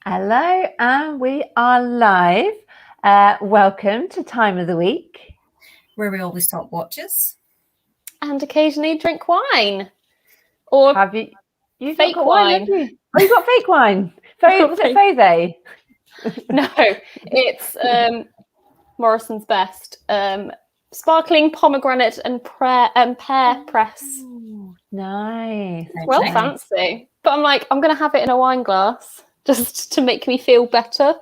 Hello, and we are live. Welcome to Time of the Week, where we always talk watches and occasionally drink wine. Or have you? You've fake got wine, have you? Oh, you got fake wine. Was it Fose? No, it's Morrison's Best. Sparkling pomegranate and pear press. Ooh, nice. Well, fancy. But I'm like, I'm going to have it in a wine glass just to make me feel better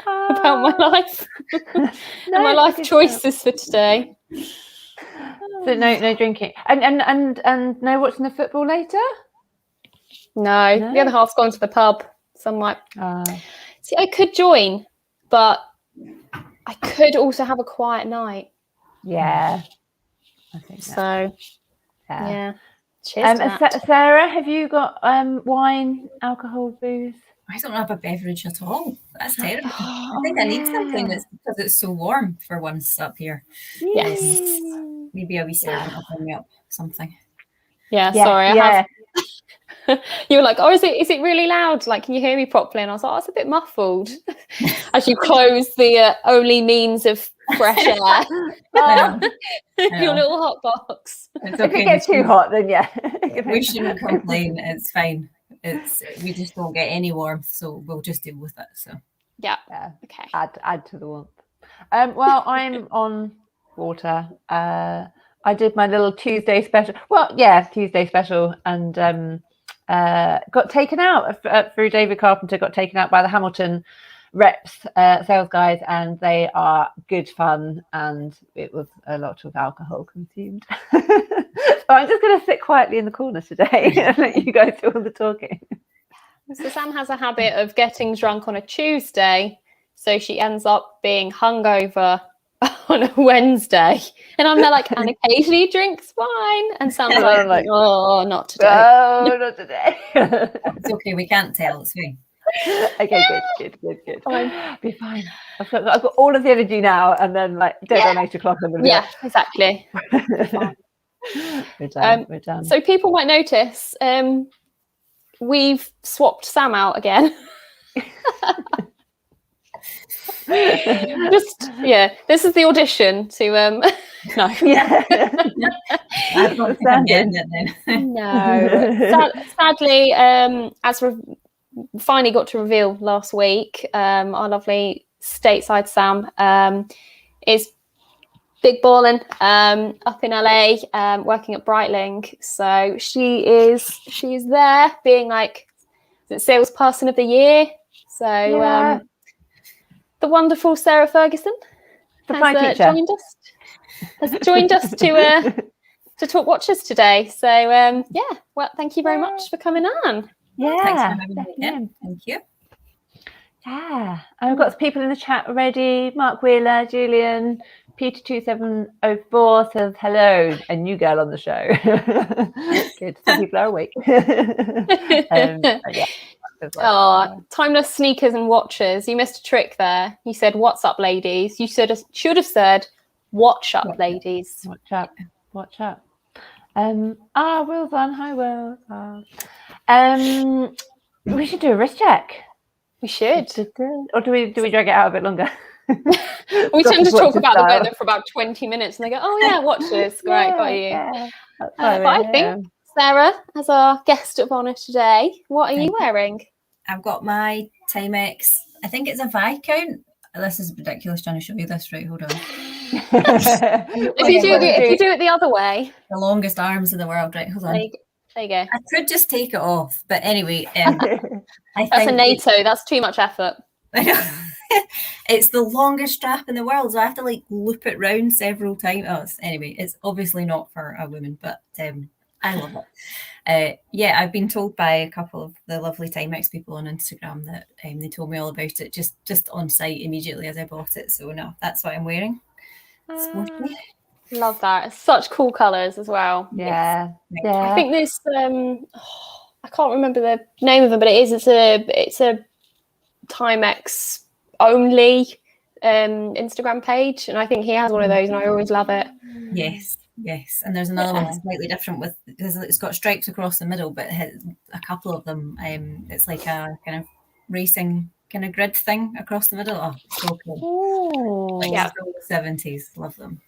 about my life and my life choices for today. So no drinking, and no watching the football later. No, the other half's gone to the pub, so I'm like, see, I could join, but I could also have a quiet night. Yeah, I think so. Yeah. Cheers. Sarah, have you got wine, alcohol, booze? I don't have a beverage at all. That's terrible. I think I need something that's because it's so warm for once up here. Yes. Maybe a wee servant will bring me up something. Yeah, sorry. You were like, oh, is it really loud? Like, can you hear me properly? And I was like, oh, it's a bit muffled. As you close the only means of fresh air. Your little hot box. If it gets too hot, then yeah. We shouldn't complain. It's fine. We just don't get any warmth, so we'll just deal with it. So yeah. Okay. Add to the warmth. Well, I'm on water. I did my little Tuesday special. Well, yeah, Tuesday special, and got taken out through David Carpenter. Got taken out by the Hamilton reps, sales guys, and they are good fun. And it was a lot of alcohol consumed. So I'm just going to sit quietly in the corner today and let you guys do all the talking. So Sam has a habit of getting drunk on a Tuesday, so she ends up being hungover on a Wednesday. And I'm there like, and occasionally drinks wine. And Sam's like, oh, not today. Oh, not today. It's okay, we can't tell. It's fine. Okay, good. Fine. Be fine. I've got all of the energy now, and then like dead on 8 o'clock. Exactly. We're done. So people might notice we've swapped Sam out again. This is the audition to no. No. Sadly, as we finally got to reveal last week, our lovely stateside Sam is big balling up in LA, working at Breitling. So she is there being like salesperson of the year. So the wonderful Sarah Ferguson has joined us to talk watches today. So well, thank you very much for coming on. Yeah, thanks for having me again. Thank you. Yeah, I've got people in the chat already. Mark Wheeler, Julian, Peter 2704 says hello, a new girl on the show. Good, some people are awake. Timeless sneakers and watches. You missed a trick there. You said, "What's up, ladies?" You should have said, "Watch up, ladies." Watch up. Will's on. Hi, Will. We should do a wrist check. We should. Or do we drag it out a bit longer? We tend to talk about the weather for about 20 minutes and they go, oh yeah, watches. Great, got you. Yeah. But I think Sarah, as our guest of honour today, what are you wearing? I've got my Timex, I think it's a Viscount. This is ridiculous trying to show you this. Right, hold on. If you do it the other way. The longest arms in the world, right, hold on. There you go. I could just take it off, but anyway. That's a NATO. That's too much effort. I know. It's the longest strap in the world, so I have to like loop it round several times. Anyway, it's obviously not for a woman, but I love it. I've been told by a couple of the lovely Timex people on Instagram that they told me all about it just on site immediately as I bought it. So no, that's what I'm wearing. Love that. It's such cool colours as well. Yeah. I think this I can't remember the name of them, but it's a Timex only Instagram page, and I think he has one of those, and I always love it. Yes, and there's another one that's slightly different because it's got stripes across the middle, but it has a couple of them. It's like a kind of racing kind of grid thing across the middle. Oh, so cool. Oh, Like Yeah. still the 70s. Love them.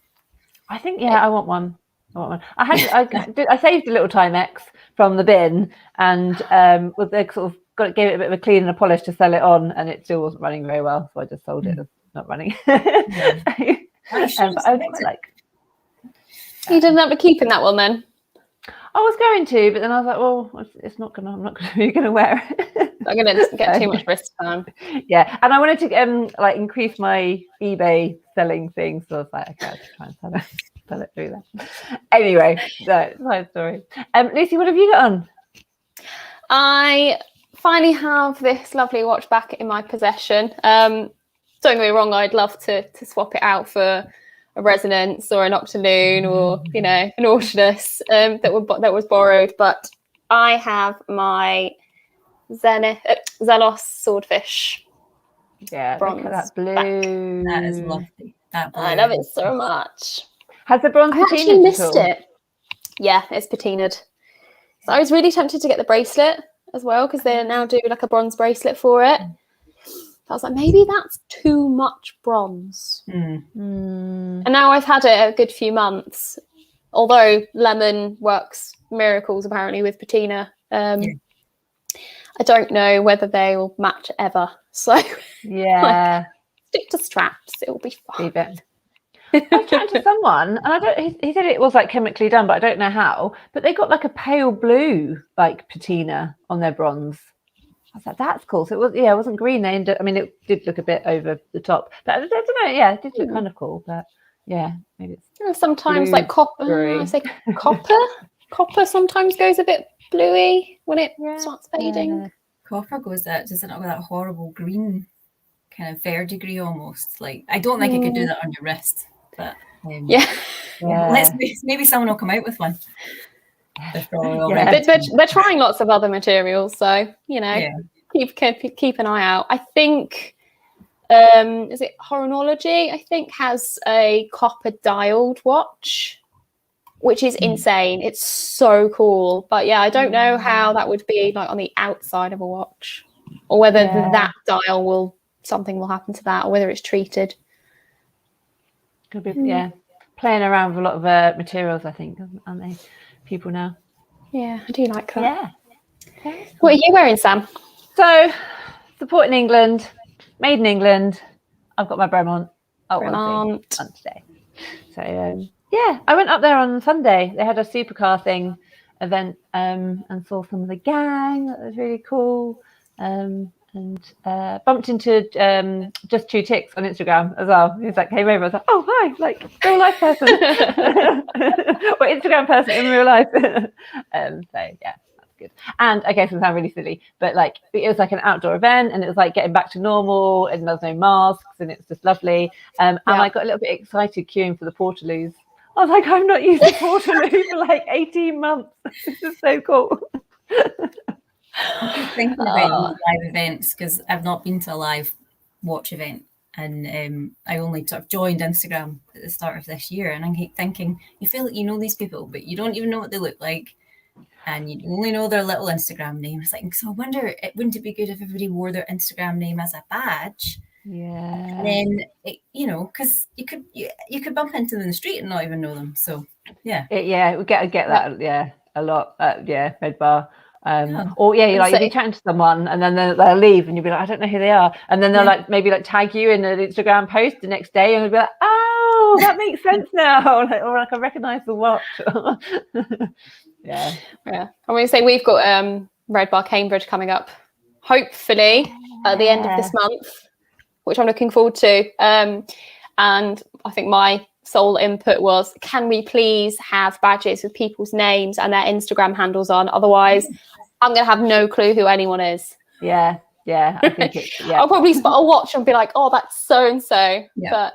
I think I want one. I saved a little Timex from the bin and with the sort of gave it a bit of a clean and a polish to sell it on, and it still wasn't running very well, so I just sold it as not running. Oh, you should But have I kept quite it. like. You didn't have to keep in that one then. I was going to, but then I was like, well, it's not gonna. I'm not gonna be gonna wear it. I'm going to get too much wrist time. Yeah, and I wanted to like increase my eBay selling thing, so I was like, okay, I'll just try and sell it through that. Anyway, side story. Lucy, what have you got on? I finally have this lovely watch back in my possession. Don't get me wrong, I'd love to swap it out for a Resonance or an Octanoon or an Ortinus that was borrowed, but I have my Zelos Swordfish. Yeah, Bronze look at that blue. That is lovely. That blue. I love it so much. Has the bronze I actually patinaed missed at all? it. Yeah, it's patinaed. So I was really tempted to get the bracelet as well because they now do like a bronze bracelet for it. I was like, maybe that's too much bronze. And now I've had it a good few months. Although Lemon works miracles apparently with patina. I don't know whether they will match ever. So Yeah, stick to straps. It will be fine. leave it. I was chatting to someone, and I don't. He said it was like chemically done, but I don't know how. But they got like a pale blue like patina on their bronze. I was like, that's cool. So it wasn't green. I mean, it did look a bit over the top, but I don't know. Yeah, it did look kind of cool, but yeah, maybe it's Sometimes blue, like copper. grey. I say copper. Copper sometimes goes a bit bluey when it starts fading. Yeah. Copper does it not with that horrible green kind of verdigris almost. Like I don't think it could do that on your wrist, but Yeah. maybe someone will come out with one. They're probably Yeah. already. They're trying lots of other materials, so keep an eye out. I think is it Horonology? I think has a copper dialed watch, which is insane. It's so cool, but yeah, I don't know how that would be like on the outside of a watch, or whether that dial something will happen to that, or whether it's treated. Could be playing around with a lot of materials, I think, aren't they? People now. Yeah, I do like that. Yeah. What are you wearing, Sam? So, supporting England, made in England. I've got my Bremont. On today. So I went up there on Sunday. They had a supercar event, and saw some of the gang. That was really cool. And bumped into Just Two Ticks on Instagram as well. He was like, came over. I was like, oh hi, like real life person, or Instagram person in real life. So yeah, that's good. And I guess it sounds really silly, but like it was like an outdoor event, and it was like getting back to normal, and there's no masks, and it's just lovely. And I got a little bit excited queuing for the Portaloos. I was like, I've not used a Portaloo for like 18 months. This is so cool. I'm thinking about live events because I've not been to a live watch event, and I only sort of joined Instagram at the start of this year, and I keep thinking you feel like you know these people, but you don't even know what they look like, and you only know their little Instagram name. It's like, so I wonder, wouldn't it be good if everybody wore their Instagram name as a badge? Yeah. And then because you could bump into them in the street and not even know them. So yeah, we get that a lot. Red Bar. Or you'll be chatting to someone and then they'll leave and you'll be like, I don't know who they are, and then they'll like maybe like tag you in an Instagram post the next day and you'll be like, oh, that makes sense now. or I recognize the watch. Yeah. I'm going to say we've got Red Bar Cambridge coming up, hopefully at the end of this month, which I'm looking forward to. And I think my sole input was, can we please have badges with people's names and their Instagram handles on? Otherwise, I'm going to have no clue who anyone is. Yeah. I think I'll probably spot a watch and be like, oh, that's so-and-so. But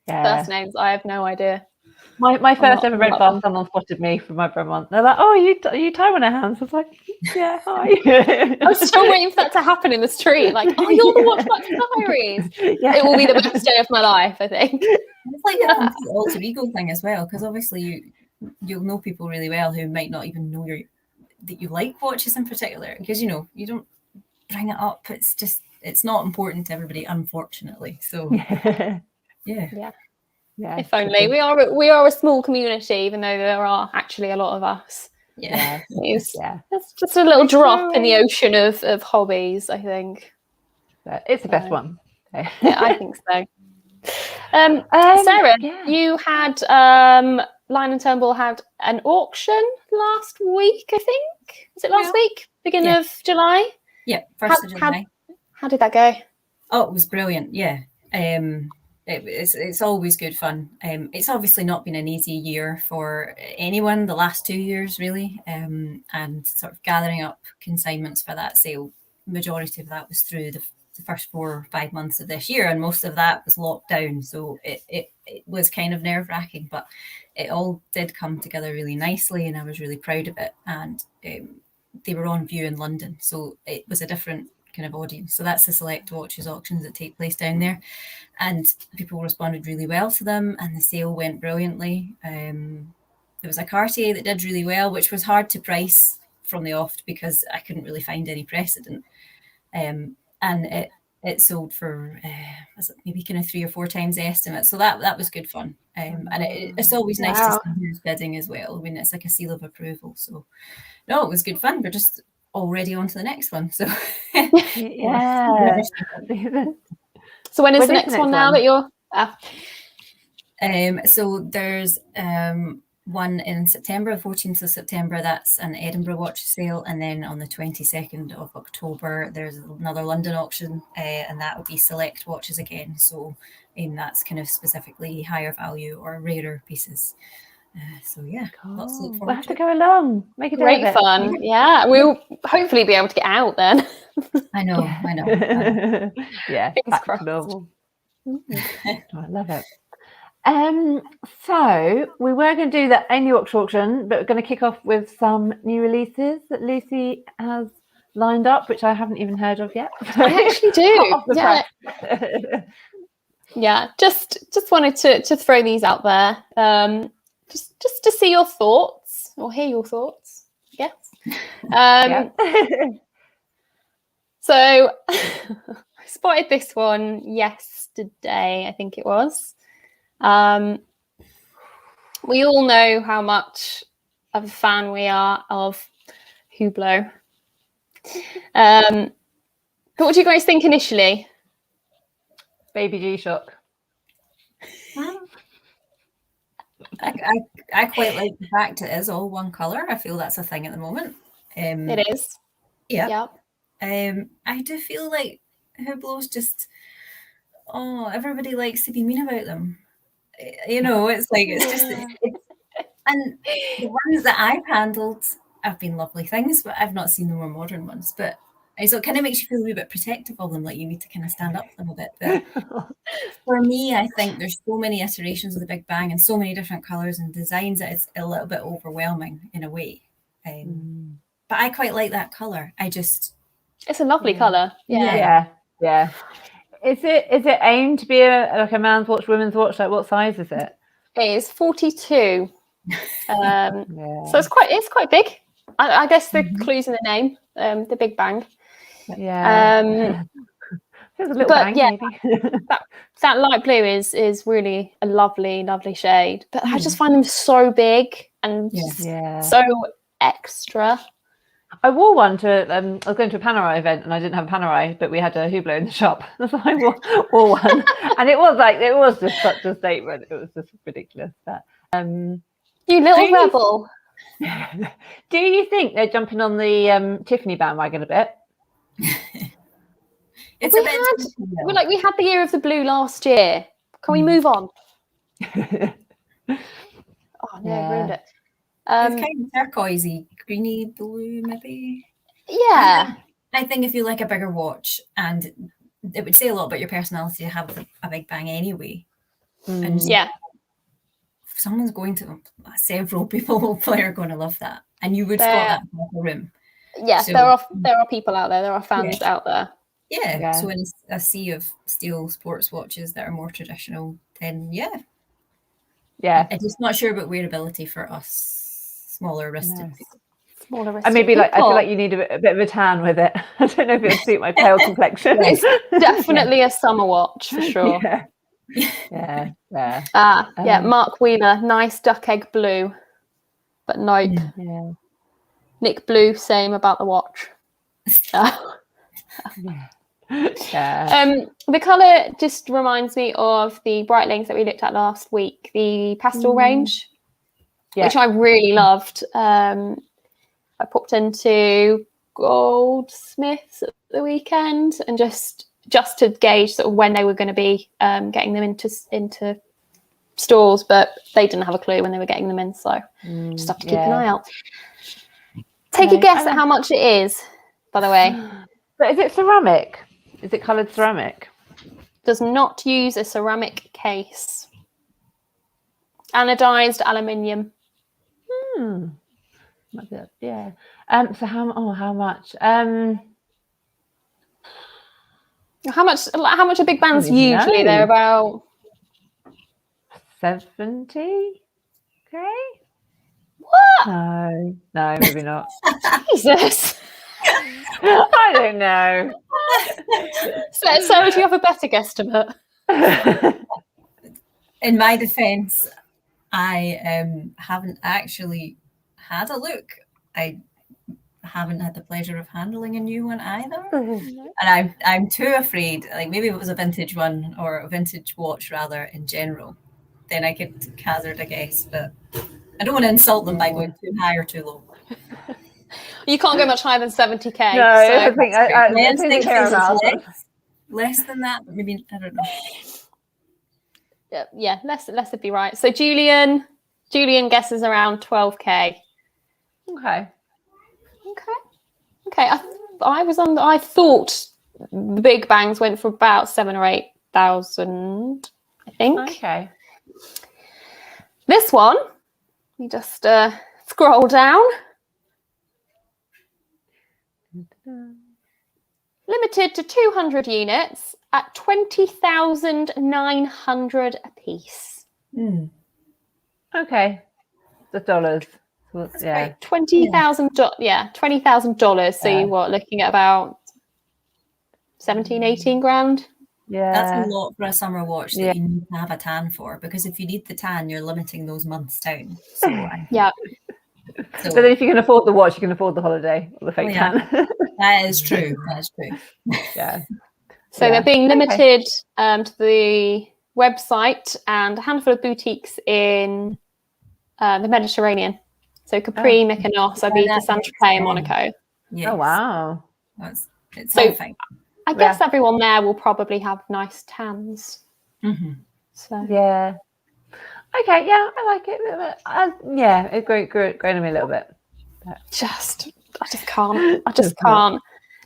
first names, I have no idea. My first ever Red Bar, someone spotted me from my Bremont. They're like, oh, are you Taiwan hands? I was like, yeah, hi. I was still waiting for that to happen in the street. Like, oh, you're the Watch Back Diaries. Yeah. It will be the best day of my life, I think. It's like the alter ego thing as well, because obviously you'll know people really well who might not even know that you like watches in particular, because you don't bring it up. It's not important to everybody, unfortunately. So yeah. If only we are a small community, even though there are actually a lot of us. It's just a little drop in the ocean of hobbies, I think. It's the best one. Yeah, I think so. Sarah, you had Lion and Turnbull had an auction last week, I think. Was it last week? Beginning of July? Yeah, 1st of July. How did that go? Oh, it was brilliant. Yeah. It's always good fun. It's obviously not been an easy year for anyone, the last 2 years really, and sort of gathering up consignments for that sale. Majority of that was through the first 4 or 5 months of this year, and most of that was locked down, so it was kind of nerve-wracking, but it all did come together really nicely, and I was really proud of it. And they were on view in London, so it was a different kind of audience. So that's the Select Watches auctions that take place down there, and people responded really well to them, and the sale went brilliantly. There was a Cartier that did really well, which was hard to price from the off because I couldn't really find any precedent, and it sold for maybe kind of 3 or 4 times the estimate, so that was good fun. And it's always nice to see who's bidding as well. I mean, it's like a seal of approval. So no, it was good fun. We're just already on to the next one. So yeah. So when is the next one now that you're so there's one in September, the 14th of September, that's an Edinburgh watch sale, and then on the 22nd of October there's another London auction, and that will be Select Watches again, so that's kind of specifically higher value or rarer pieces. So yeah, lots to look forward we'll have to go along, make it great fun. Yeah, we'll hopefully be able to get out then. I know. Yeah, fingers crossed. I love it. So we were going to do the Amy Watch auction, but we're going to kick off with some new releases that Lucy has lined up, which I haven't even heard of yet. I actually do. Yeah, just wanted to throw these out there, just to see your thoughts or hear your thoughts. Yes. So I spotted this one yesterday, I think it was. We all know how much of a fan we are of Hublot. But what do you guys think initially? Baby G-Shock. I quite like the fact it is all one colour. I feel that's a thing at the moment. It is. Yeah. I do feel like Hublot's just, everybody likes to be mean about them. It's like, and the ones that I've handled have been lovely things, but I've not seen the more modern ones. But so it kind of makes you feel a wee bit protective of them, like you need to kind of stand up to them a bit. But for me, I think there's so many iterations of the Big Bang and so many different colours and designs that it's a little bit overwhelming in a way. But I quite like that colour. It's a lovely colour. Yeah. Is it aimed to be like a man's watch, women's watch? Like, what size is it? It is 42. So it's quite big. I guess the clue's in the name, the Big Bang. Yeah. Feels a little bang, maybe. that light blue is really a lovely shade. But I just find them so big and so extra. I wore one to, I was going to a Panerai event and I didn't have a Panerai, but we had a Hublot in the shop. So I wore one. And it was just such a statement. It was just ridiculous. But, you little rebel. Do you think they're jumping on the Tiffany bandwagon a bit? We had the year of the blue last year. Can we move on? Oh no, I ruined it. It's kind of turquoisey, greeny blue, maybe. Yeah. I think if you like a bigger watch, and it would say a lot about your personality to have a Big Bang anyway. And if someone's going to, several people hopefully are going to love that, and you would spot that in the room. Yeah, so, there are people out there. There are fans out there. Yeah. So in a sea of steel sports watches that are more traditional, then I'm just not sure about wearability for us smaller wristed people. Smaller And maybe like I feel people. like you need a bit of a tan with it. I don't know if it'll suit my pale complexion. It's definitely a summer watch for sure. Yeah. Yeah. Mark Wheeler, nice duck egg blue, but nope. Yeah. Nick Blue, same about the watch. Yeah. The colour just reminds me of the Breitlings that we looked at last week, the pastel range, which I really loved. I popped into Goldsmiths at the weekend and just to gauge sort of when they were going to be getting them into stores, but they didn't have a clue when they were getting them in, so just have to keep an eye out. Take a guess at how much it is, by the way. But is it ceramic? Is it coloured ceramic? Does not use a ceramic case. Anodized aluminium. Yeah. So how much? How much are big bands usually? They're about 70. Okay. What? No, maybe not. Jesus. I don't know. So do you have a better guesstimate? In my defense, I haven't actually had a look. I haven't had the pleasure of handling a new one either. And I'm too afraid, like maybe if it was a vintage one or a vintage watch rather in general, then I could hazard a guess, but I don't want to insult them by going too high or too low. You can't go much higher than 70k. No, I think My instinct is less than that, but maybe I don't know. Yeah, less would be right. So Julian guesses around 12k. Okay. I thought the big bangs went for about 7,000 or 8,000, I think. Okay. This one, you just scroll down. Limited to 200 units at 20,900 a piece. Okay. The dollars. Well, yeah. $20,000. Yeah, $20,000. So you looking at about 17, 18 grand. Yeah. That's a lot for a summer watch that you need to have a tan for, because if you need the tan, you're limiting those months down. So But then if you can afford the watch, you can afford the holiday or the fake tan. That is true. Yeah. So they're being limited to the website and a handful of boutiques in the Mediterranean. So Capri, Mykonos, Ibiza, Saint-Tropez, and Monaco. Yes. Oh, wow. It's so fine. I guess everyone there will probably have nice tans. So yeah. Okay, yeah, I like it. It's growing on me a little bit. I just can't.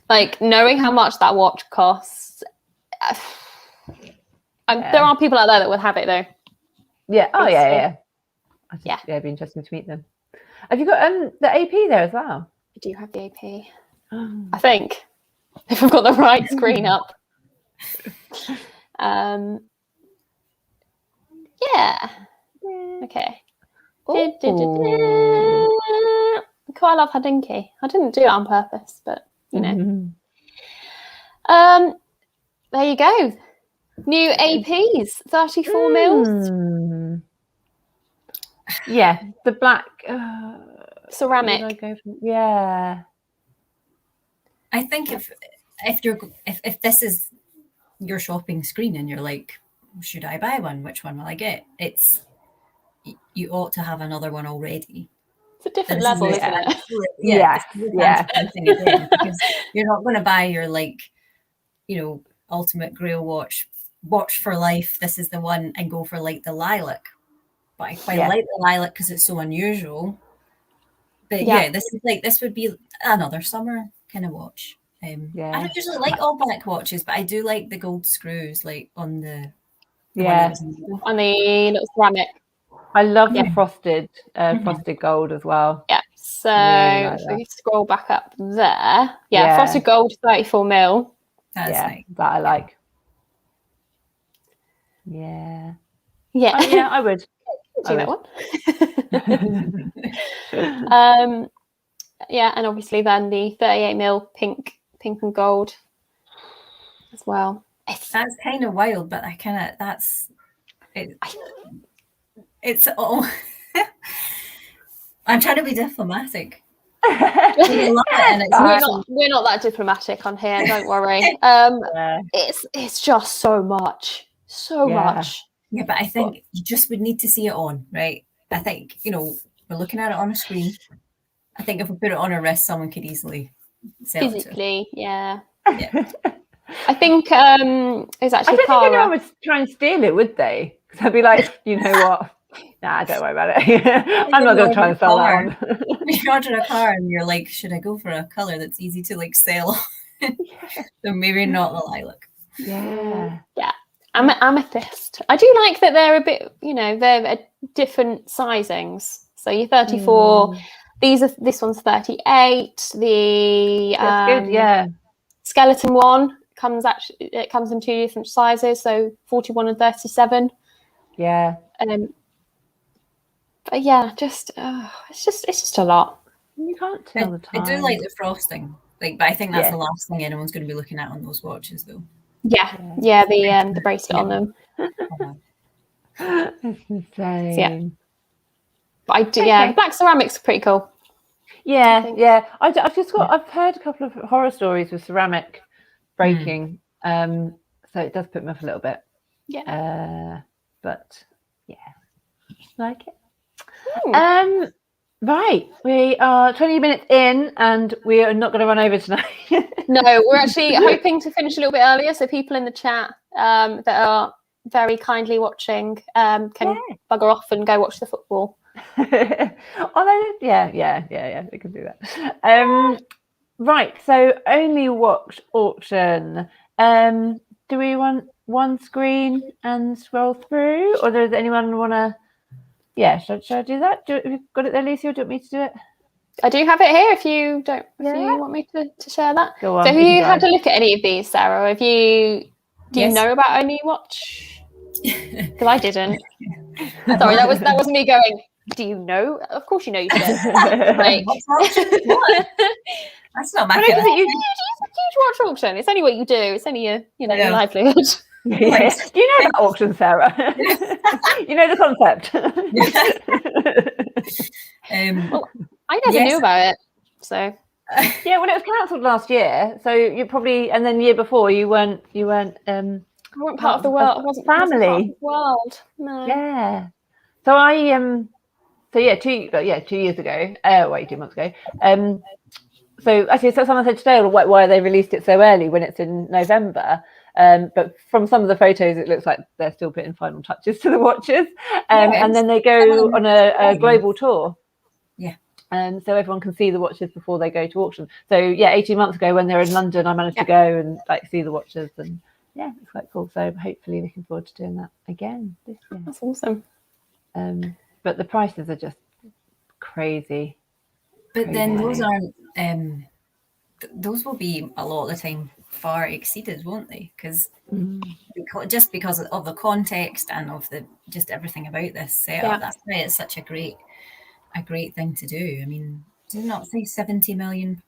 Like, knowing how much that watch costs. There are people out there that would have it though. Yeah. Oh, yeah. It'd be interesting to meet them. Have you got the AP there as well? I do have the AP. I think, if I've got the right screen up. Okay. Quite love Hodinkee. I didn't do it on purpose, but you know. There you go. New APs, 34 mils. Yeah, the black ceramic. I think if this is your shopping screen and you're like, should I buy one? Which one will I get? You ought to have another one already. It's a different level, isn't it? Yeah. Because you're not going to buy your ultimate grail watch for life. This is the one, and go for like the lilac. But I quite like the lilac because it's so unusual. But this would be another summer kind of watch. I don't usually like all black watches, but I do like the gold screws, like on the on the little ceramic. I love the frosted gold as well. Yeah. So if we scroll back up there, frosted gold, 34 mil. That's nice. That I like. Yeah. Yeah. I would. Do that one. yeah, and obviously then the 38mm pink and gold as well. That's kind of wild, but that's it. It's all. I'm trying to be diplomatic. I love it, and we're not that diplomatic on here. Don't worry. It's just so much. Yeah, but I think you just would need to see it on, right? I think, we're looking at it on a screen. I think if we put it on our wrist, someone could easily sell physically, it. Yeah. I think it's actually. I don't think anyone would try and steal it, would they? Because I'd be like, you know what? Nah, don't worry about it. I'm not going to try and sell that one. You order a car and you're like, should I go for a colour that's easy to sell? So maybe not the lilac. Yeah. Amethyst. I do like that they're a bit, they're different sizings. So you're 34. This one's 38. That's good. Yeah. Skeleton one comes in 2 different sizes, so 41 and 37. Yeah. But yeah, it's just a lot. You can't tell the time. I do like the frosting, but I think that's the last thing anyone's going to be looking at on those watches, though. Yeah, the bracelet on them. It's insane. So, yeah. But the black ceramics are pretty cool. Yeah. I've heard a couple of horror stories with ceramic breaking, so it does put me off a little bit. Yeah. But yeah, like it. Right, we are 20 minutes in, and we are not going to run over tonight. No, we're actually hoping to finish a little bit earlier, so people in the chat that are very kindly watching can bugger off and go watch the football. Although, yeah, we can do that. Right, so only watch auction. Do we want one screen and scroll through, or does anyone want to? Yeah, should I do that? Have you got it there, Lucy, or do you want me to do it? I do have it here. If you want me to share that. Go on. So have you had a look at any of these, Sarah? Do you know about Only Watch? Because I didn't. Sorry, that was me going. Do you know? Of course you know you did. That's not my huge watch auction. It's only what you do. It's only your livelihood. Yeah. Do you know about auction, Sarah? You know the concept. Well, I never knew about it. So yeah, well, it was cancelled last year. So you probably, and then the year before you weren't. I wasn't part of the world. I wasn't family. Part of the world. No. Yeah. So I 2 years ago. 2 months ago. So actually, someone said today, why they released it so early when it's in November. But from some of the photos, it looks like they're still putting final touches to the watches. And then they go on a global tour. Yeah. So everyone can see the watches before they go to auction. So 18 months ago when they were in London, I managed to go and see the watches, and it's quite cool. So hopefully looking forward to doing that again this year. That's awesome. But the prices are just crazy. But then those aren't. Those will be a lot of the time far exceeded, won't they? Because because of the context and of just everything about this setup. That's why it's such a great thing to do. I mean, did it not say $70 million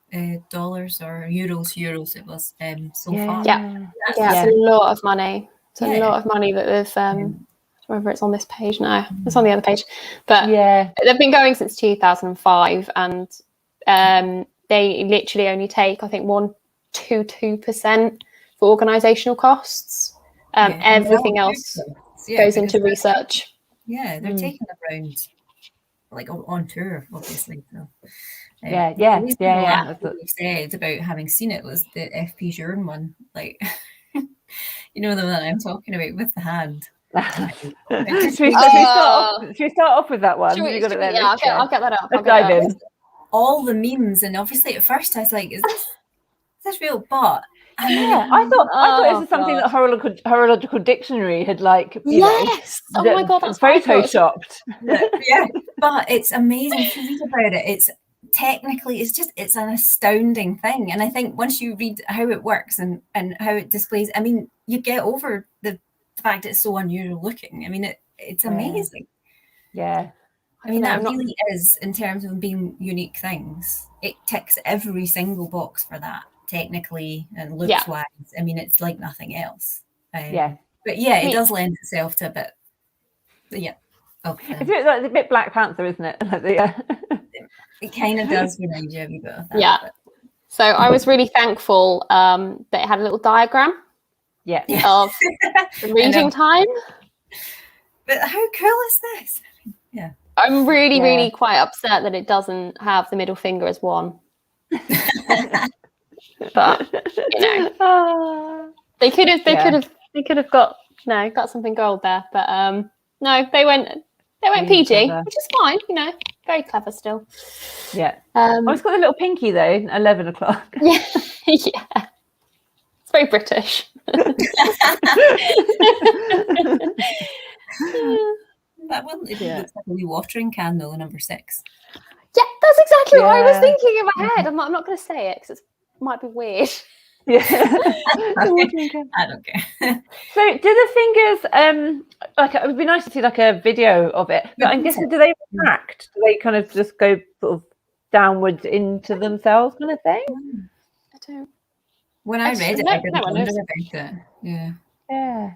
dollars or euros? It was so far. Yeah, it's a lot of money. It's a lot of money that they've. Whether it's on this page now, it's on the other page, but they've been going since 2005, and they literally only take, I think, 1-2% for organisational costs. Everything else goes into research. Yeah, they're taking around on tour, obviously. So, What we said about having seen it was the FP Journe one, you know the one I'm talking about with the hand. Should we start off with that one? I'll get that up. Let's dive in. All the memes, and obviously at first I was like, "Is this real?" But I thought this was something that Horological Dictionary had oh my god, that's photoshopped. But it's amazing to read about it. It's technically it's an astounding thing, and I think once you read how it works and how it displays, I mean, you get over the fact it's so unusual looking. I mean, it's amazing. Yeah. I mean, that not- really is, in terms of being unique things, it ticks every single box for that, technically and looks-wise. I mean, it's like nothing else. Yeah. But yeah, I mean- it does lend itself to a bit, yeah. It's a bit Black Panther, isn't it? It kind of does remind you a wee bit of that. Yeah. But So I was really thankful that it had a little diagram Yeah. of the reading time. But how cool is this? Yeah. I'm really, Yeah. really quite upset that it doesn't have the middle finger as one. But you know, they could have got something gold there. But no, they went Really PG, clever. which is fine. You know, very clever still. Yeah. Oh, it's got a little pinky though. 11 o'clock. Yeah, yeah. It's very British. That one, it looks like a wee watering can though, number 6. Yeah, that's exactly what I was Yeah. thinking in my head. I'm not going to say it because it might be weird. Yeah. I don't care. So do the fingers like it would be nice to see like a video of it, but I'm guessing do they retract? Do they kind of just go sort of downwards into themselves kind of thing? I don't. When I read it, I didn't no one wonder knows. about it. Yeah. Yeah.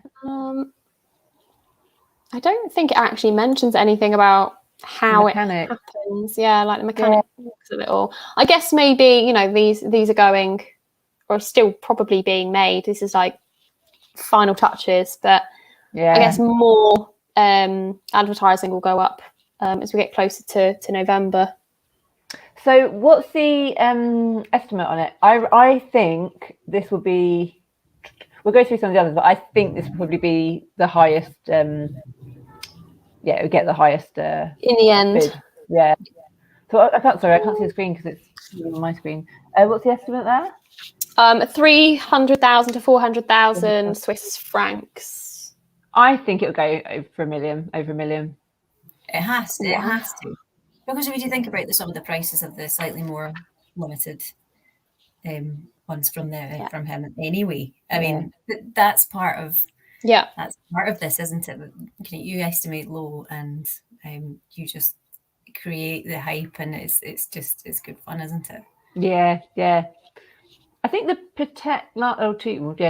I don't think it actually mentions anything about how it Mechanic. happens. Yeah, like the mechanics of it all. I guess maybe, you know, these are going or still probably being made. This is like final touches, but Yeah. I guess more advertising will go up as we get closer to November. So what's the estimate on it? I think this will be, we'll go through some of the others, but I think this will probably be the highest, it'll get the highest In the end, bid. Yeah. So I can't see the screen because it's on my screen. What's the estimate there? 300,000 to 400,000 Swiss francs. I think it'll go over a million. It has to. It has to. Because if you think about some of the prices of the slightly more limited ones from him anyway. I mean, that's part of this, isn't it? You estimate low and you just create the hype, and it's good fun, isn't it? Yeah. I think the Patek,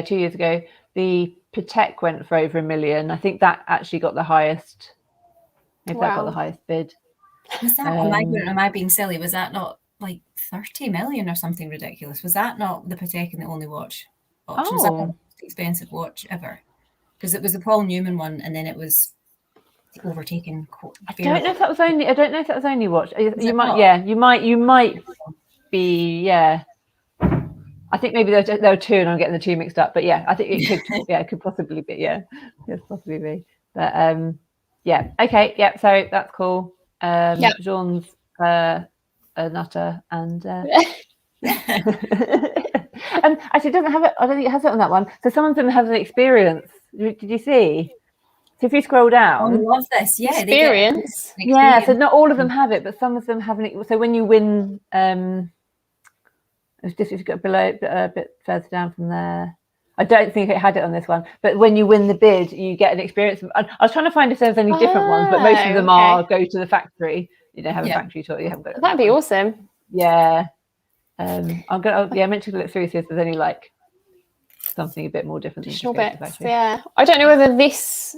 2 years ago, the Patek went for over $1 million. I think that actually got the highest. Maybe that got the highest bid. Was that? Am I being silly? Was that not like 30 million or something ridiculous? Was that not the Patek and the only watch? Was that the most expensive watch ever? Because it was the Paul Newman one, and then it was overtaken. I don't know if that was only watch. You might be. Yeah. I think maybe there were 2, and I'm getting the 2 mixed up. But yeah, I think it could. It could possibly be. Yeah, it could possibly be. But yeah. Okay. Yeah. So that's cool. Jean's a nutter, and and actually it doesn't have it. I don't think it has it on that one. So some of them have an experience. Did you see? So if you scroll down, I love this. Yeah, experience. Yeah. So not all of them have it, but some of them have it. So when you win, it's just if you go below a bit further down from there. I don't think it had it on this one, but when you win the bid, you get an experience. I was trying to find if there's any different ones, but most of them are go to the factory. You don't have a factory tour. You haven't got. That'd be awesome. Yeah. I'm gonna. I meant to look through see if there's any like something a bit more different. Additional bits. Yeah. I don't know whether this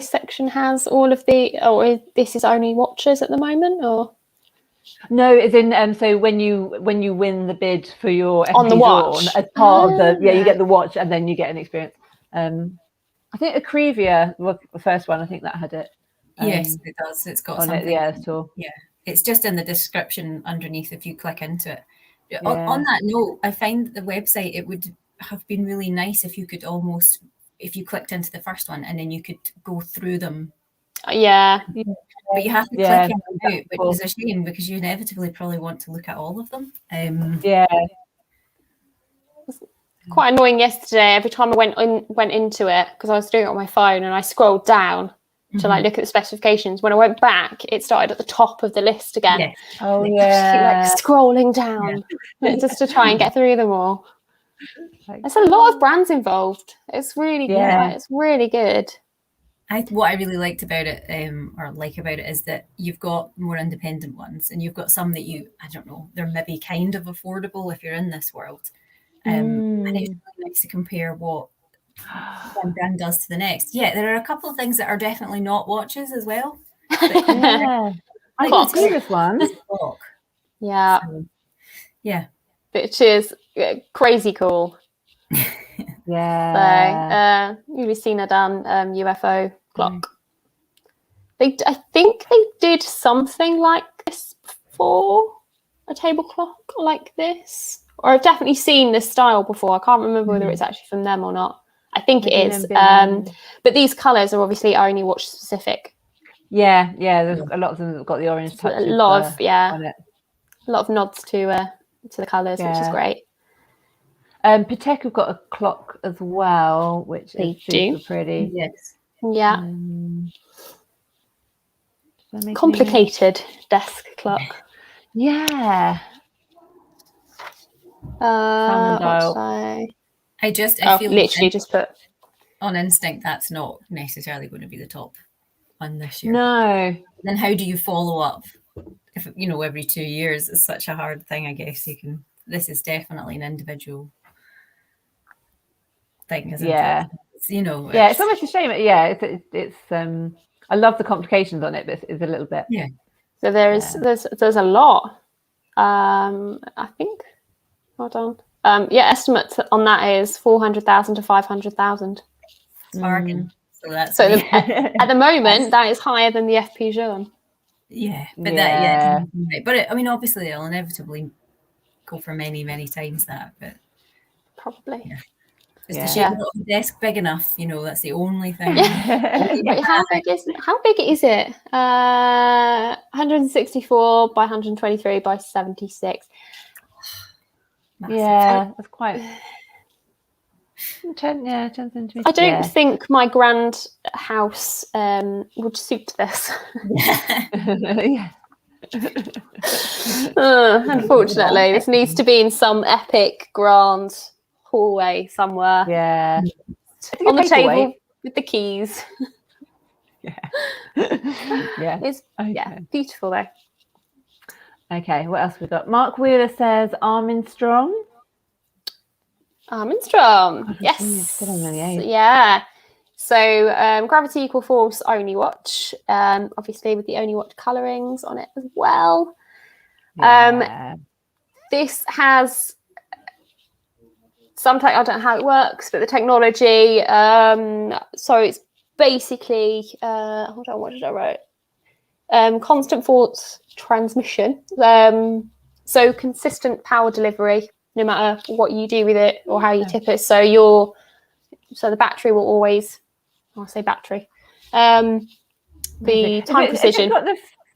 section has all of the, or this is only watches at the moment, or. No, it's in so when you win the bid for your on the watch as part of the you get the watch and then you get an experience. I think Akrivia was the first one. I think that had it. Yes, it does. It's got on something. It, yeah, so yeah, it's just in the description underneath if you click into it. Yeah. On that note, I find the website, it would have been really nice if you could if you clicked into the first one and then you could go through them. Yeah. But you have to click in and out, which is a shame because you inevitably probably want to look at all of them. Quite annoying yesterday. Every time I went into it, because I was doing it on my phone, and I scrolled down to like look at the specifications. When I went back, it started at the top of the list again. Yes. Oh yeah, like scrolling down just to try and get through them all. There's a lot of brands involved. It's really good. It's really good. What I really liked about it, or like about it, is that you've got more independent ones, and you've got some that I don't know, they're maybe kind of affordable if you're in this world. And it's really nice to compare what one brand does to the next. Yeah, there are a couple of things that are definitely not watches as well. Yeah. I can see this one. This clock. Yeah, So, yeah. which is crazy cool. Yeah. So you've seen a done UFO clock. I think they did something like this before, a table clock like this, or I've definitely seen this style before. I can't remember whether it's actually from them or not. I think Maybe it is. them being- But these colours are obviously only watch specific. Yeah. There's a lot of them that got the orange touch. A lot of on it. a lot of nods to the colours, which is Yeah. great. Patek have got a clock as well, which They is super do. pretty. Yes. Yeah, does that make any- complicated desk clock. Yeah. Salmon dial. I feel literally just put. on instinct that's not necessarily going to be the top one this year. No. Then how do you follow up? If every 2 years is such a hard thing, I guess you can. This is definitely an individual thing, isn't it? It's, Yeah, it's almost a shame. Yeah, it's I love the complications on it, but it's a little bit. Yeah. So there's a lot. I think. Hold on. Estimate on that is 400,000 to 500,000. Bargain. So that's So at the moment, that is higher than the FP Joan. Yeah, but Yeah. but obviously it'll inevitably go for many, many times that. But Probably. yeah. It's Yeah. the shape of the desk big enough. That's the only thing. Wait, how big is it? 164 by 123 by 76. Massive. Yeah, that's quite 10 centimeters. I don't think my grand house would suit this. Yeah. Unfortunately, this needs to be in some epic grand hallway somewhere. Yeah. On the table paperweight. with the keys. Yeah. It's beautiful though. Okay, what else we got? Mark Wheeler says Armin Strong. Armstrong. Yes. Good on the age. Yeah. So gravity equal force only watch. Obviously with the only watch colorings on it as well. Yeah. This has sometimes I don't know how it works, but the technology. So it's basically hold on, what did I write? Constant force transmission. So consistent power delivery, no matter what you do with it or how you tip it. So the battery will always. I'll say battery. The time precision.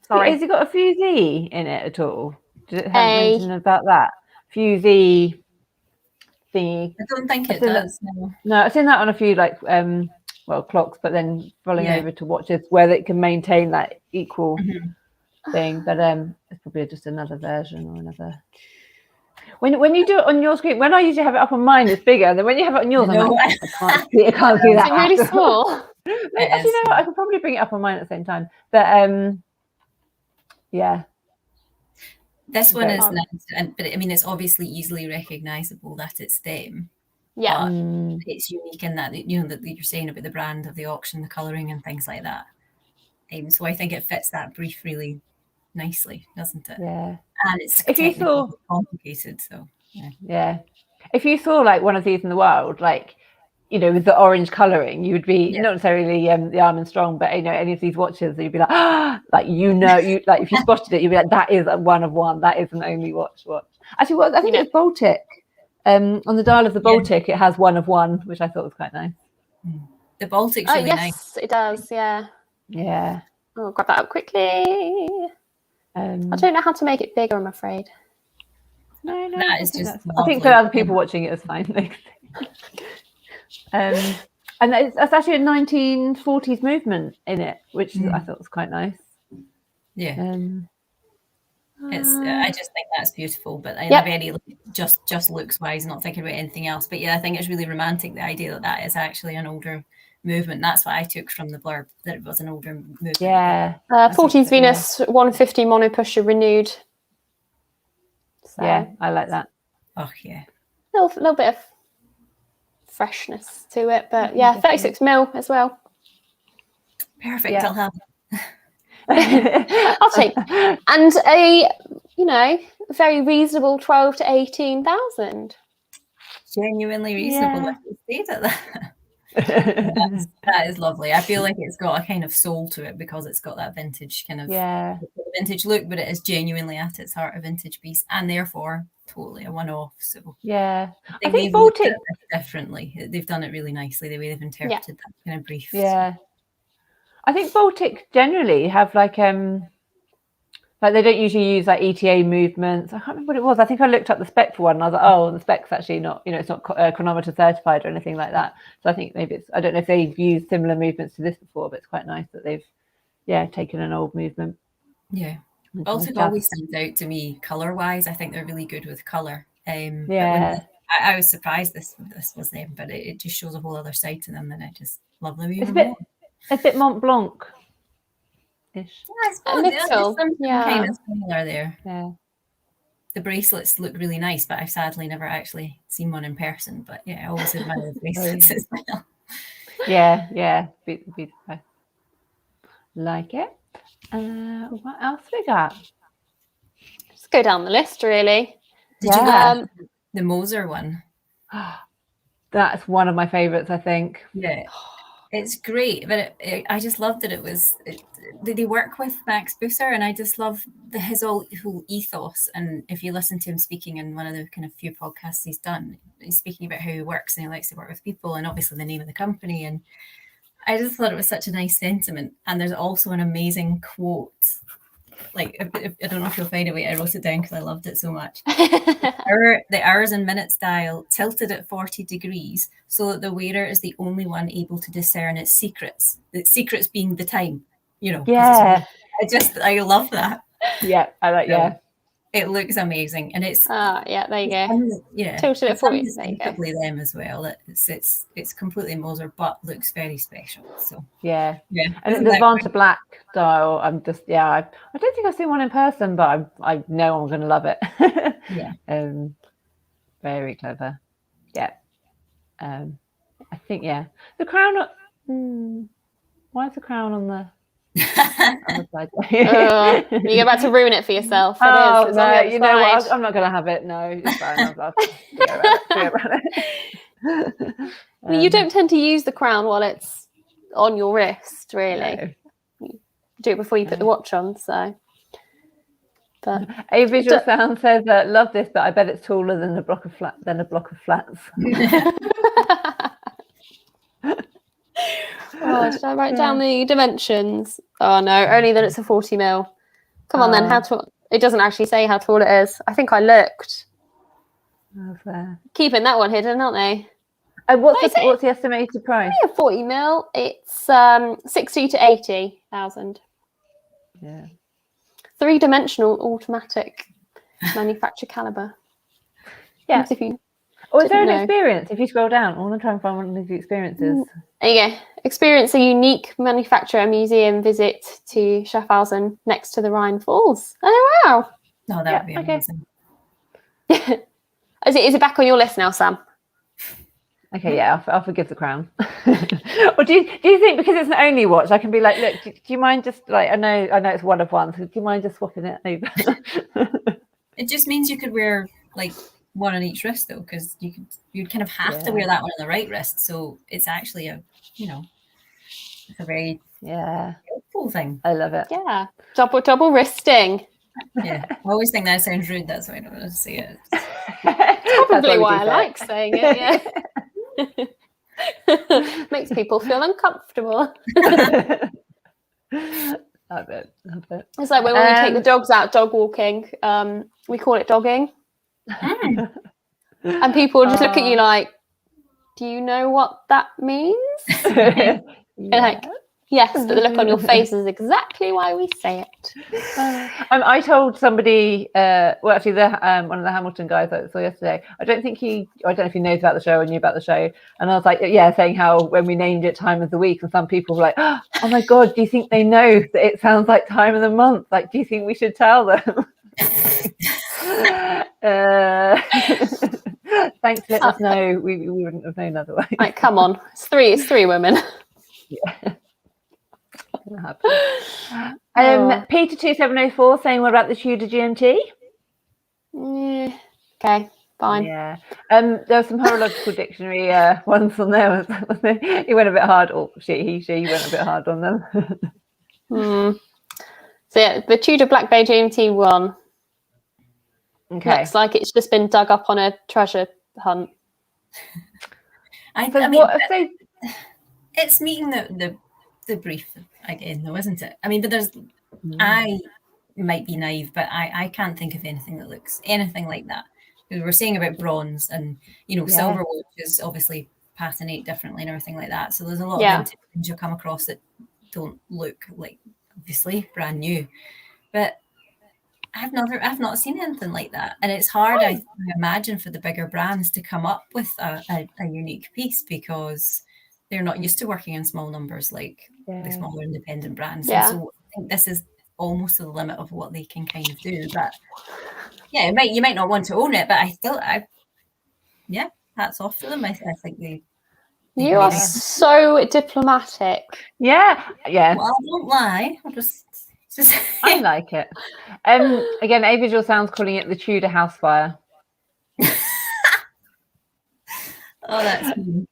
Sorry, has it got a fusee in it at all? Did it have mention about that fusee thingy? I don't think it does. No, I've seen that on a few clocks, but then rolling over to watches where it can maintain that equal thing. But it's probably just another version or another. When you do it on your screen, when I usually have it up on mine, it's bigger. And then when you have it on yours, I'm like, I can't see that. It's really small. Actually, you know what? I could probably bring it up on mine at the same time. But yeah. This one is nice, but it's obviously easily recognizable that it's them. Yeah. But it's unique in that that you're saying about the brand of the auction, the colouring and things like that. So I think it fits that brief really nicely, doesn't it? Yeah. And it's if you saw complicated, so yeah. If you saw one of these in the wild, with the orange colouring, you would be not necessarily the Arm & Strong, but any of these watches, you'd be like, if you spotted it, you'd be like, that is a one of one. That is an only watch. Actually, I think it's Baltic. On the dial of the Baltic, it has one of one, which I thought was quite nice. The Baltic's really nice. Yes, it does. Yeah. Yeah. I'll grab that up quickly. I don't know how to make it bigger, I'm afraid. No, that is just. I think for other people watching it, it's fine. And it's actually a 1940s movement in it, which I thought was quite nice. Yeah. I just think that's beautiful, but very just looks wise, not thinking about anything else. But I think it's really romantic, the idea that is actually an older movement. That's what I took from the blurb, that it was an older movement. Yeah. Porty's Venus 150 mono pusher renewed. So, Yeah, I like that. Oh yeah. Little bit of freshness to it, but yeah, 36 mil as well. Perfect. Yeah. I'll have I'll take, and a very reasonable 12 to 18,000. genuinely reasonable. Yeah. If you stayed at that. That is lovely. I feel like it's got a kind of soul to it because it's got that vintage kind of vintage look, but it is genuinely at its heart a vintage piece, and therefore totally a one-off. So Yeah, I think they've Baltic looked at it differently. They've done it really nicely the way they've interpreted that kind of brief. Yeah, I think Baltic generally have like they don't usually use like ETA movements. I can't remember what it was. I think I looked up the spec for one and I was like, oh, the spec's actually not, it's not chronometer certified or anything like that. So I think maybe I don't know if they've used similar movements to this before, but it's quite nice that they've, taken an old movement. Yeah. Baltic always stands out to me color-wise. I think they're really good with color. Yeah. I was surprised this was them, but it just shows a whole other side to them, and I just love them even It's more. a bit Mont Blanc. Yeah, I suppose there's something kind of similar there. Yeah. The bracelets look really nice, but I've sadly never actually seen one in person. But yeah, I always admire the bracelets as well. Yeah. Beautiful. Like it. What else we got? Let's go down the list, really. Did you go the Moser one? That's one of my favorites, I think. Yeah. It's great, but I just loved that they work with Max Busser, and I just love his whole ethos. And if you listen to him speaking in one of the kind of few podcasts he's done, he's speaking about how he works and he likes to work with people, and obviously the name of the company. And I just thought it was such a nice sentiment. And there's also an amazing quote. Like, I don't know if you'll find it. Wait, I wrote it down because I loved it so much. The hours and minutes dial tilted at 40 degrees so that the wearer is the only one able to discern its secrets. The secrets being the time, Yeah. I love that. Yeah, I like, yeah. It looks amazing, and it's yeah, there you go. Yeah, tilted at 40. There you go. Them as well. It's completely Moser, but looks very special. So yeah. And the Vanta Black dial, I'm just I don't think I've seen one in person, but I know I'm going to love it. Yeah. Very clever. Yeah. I think the crown. Why is the crown on the? You're about to ruin it for yourself. No, you know what? I'm not going to have it. No, it's fine. I'll forget about it. You don't tend to use the crown while it's on your wrist, really. No. You do it before you put the watch on. So, but A Visual Sound says, "Love this, but I bet it's taller than a block of flats." Oh, should I write down the dimensions? Oh no, only that it's a 40 mil. Come on then, how tall? It doesn't actually say how tall it is. I think I looked. Keeping that one hidden, aren't they? What's the estimated price? 40 mil. It's 60 to 80,000. Yeah. 3-dimensional automatic manufacture caliber. Yeah. If you Or is there an experience? If you scroll down, I want to try and find one of these experiences. There you go. Experience a unique manufacturer museum visit to Schaffhausen next to the Rhine Falls. Oh, wow. No, that would be amazing. Is it back on your list now, Sam? Okay, yeah, I'll forgive the crown. Or do you think because it's an only watch, I can be like, look, do you mind just like I know it's one of one, so do you mind just swapping it over? It just means you could wear like one on each wrist though, because you'd kind of have to wear that one on the right wrist. So it's actually it's a very helpful thing. I love it. Yeah, double wristing. Yeah, I always think that sounds rude. That's why I don't want to say it. Probably why I like saying it. Yeah. Makes people feel uncomfortable. Love it. It's like when we take the dogs out dog walking, we call it dogging. And people just look at you like, do you know what that means? You're like, Yes, but the look on your face is exactly why we say it. I told somebody, well, actually, one of the Hamilton guys that I saw yesterday. I don't know if he knows about the show or knew about the show. And I was like, yeah, saying how when we named it Time of the Week, and some people were like, oh my God, do you think they know that it sounds like Time of the Month? Like, do you think we should tell them? Thanks for letting us know. We wouldn't have known otherwise. Like, come on, it's three women. Yeah. Peter 2704 saying, what about the Tudor GMT? Yeah. Okay, fine. Yeah. There were some horological dictionary ones on there. He went a bit hard, or she went a bit hard on them. So yeah, the Tudor Black Bay GMT 1. Okay. Looks like it's just been dug up on a treasure hunt. It's meeting the brief again, though, isn't it? I mean, but I might be naive, but I can't think of anything that looks anything like that. We were saying about bronze, and silver watches obviously patinate differently and everything like that. So there's a lot of vintage things you'll come across that don't look like obviously brand new, but I've not seen anything like that, and it's hard. I imagine for the bigger brands to come up with a unique piece because they're not used to working in small numbers like the smaller independent brands. Yeah. And so I think this is almost to the limit of what they can kind of do. But yeah, you might not want to own it, but hats off to them. I think they You are so diplomatic. Yeah. Well, I won't lie. I'll just I like it. Again, A Visual Sounds calling it the Tudor House Fire. Oh, that's cool.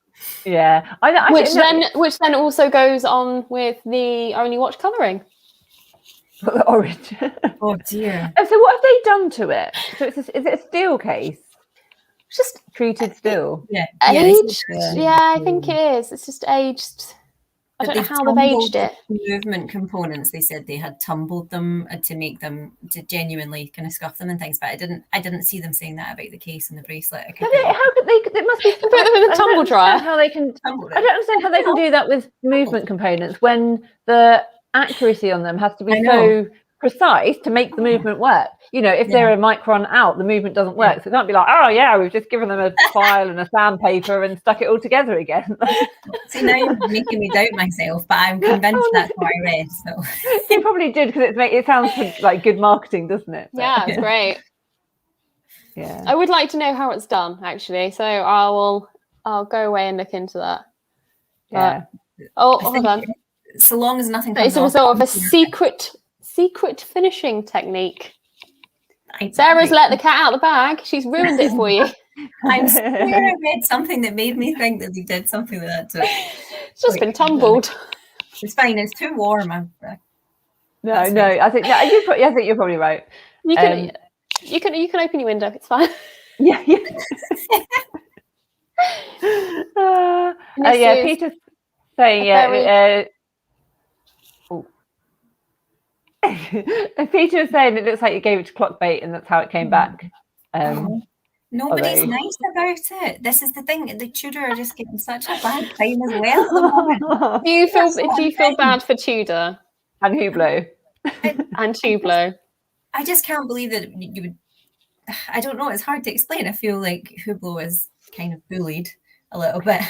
Yeah. Which then also goes on with the Only Watch colouring. The orange. Oh dear. So what have they done to it? So is it a steel case? Just treated steel. Yeah. Aged. Yeah, I think it is. It's just aged. I don't know how they've aged it. Movement components. They said they had tumbled them to make them to genuinely kind of scuff them and things, but I didn't see them saying that about the case and the bracelet. How could they? It must be put them in the tumble dryer. How they can? I don't understand how they can do that with movement components when the accuracy on them has to be so precise to make the movement work. If they're a micron out, the movement doesn't work. So it can't be like, oh yeah, we've just given them a file and a sandpaper and stuck it all together again. See, now you're making me doubt myself, but I'm convinced that's what I read. So you probably did, because it sounds like good marketing, doesn't it? But, yeah, it's great. Yeah, I would like to know how it's done, actually. So I'll go away and look into that. Yeah. Hold on. So long as nothing It's a result of a secret finishing technique. Sarah's let the cat out of the bag. She's ruined it for you. I swear I read something that made me think that they did something like that to it. It's just been tumbled. It's fine. It's too warm. No. I think you're probably right. You can open your window. It's fine. Yeah. Peter's saying Peter was saying it looks like you gave it to Clockbait and that's how it came back. Nobody's nice about it. This is the thing. The Tudor are just getting such a bad time as well at the moment. Do you feel bad for Tudor and Hublot and Hublot? I just can't believe that you would. I don't know. It's hard to explain. I feel like Hublot is kind of bullied a little bit.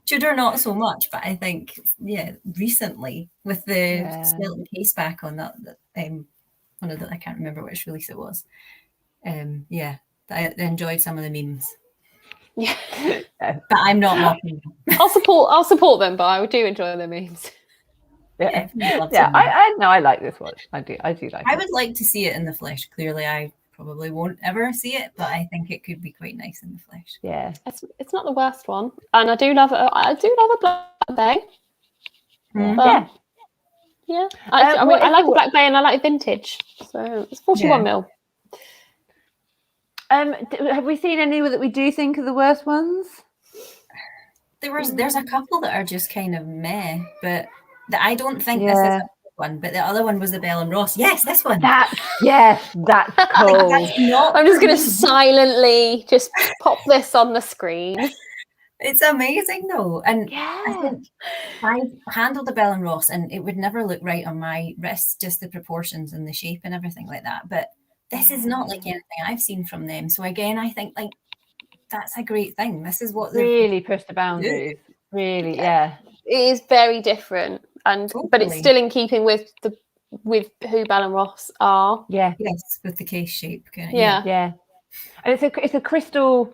Tudor not so much, but I think recently with the skeleton case back on that one of the, I can't remember which release it was. I enjoyed some of the memes. Yeah, but I'm not mocking them. I'll support them, but I do enjoy the memes. I like this watch. I do like it. I would like to see it in the flesh. Clearly, I probably won't ever see it, but I think it could be quite nice in the flesh. Yeah, it's not the worst one, and I do love it. I do love a black bay. Yeah. I like a black bay and I like vintage. So it's 41 mil. Have we seen any that we do think are the worst ones? There's a couple that are just kind of meh, but I don't think this is a one, but the other one was the Bell and Ross. Yes, this one. That's cool. I'm just going to silently just pop this on the screen. It's amazing though. And I Yeah. think I've handled a Bell and Ross and it would never look right on my wrist, just the proportions and the shape and everything like that. But this is not like anything I've seen from them. So again, I think like that's a great thing. This is what they're Really push the boundaries. Really, Yeah. It is very different, and but it's Totally. still in keeping with who Bell and Ross are. yeah, Yes, with the case shape. Kind of, Yeah. yeah. And it's a crystal.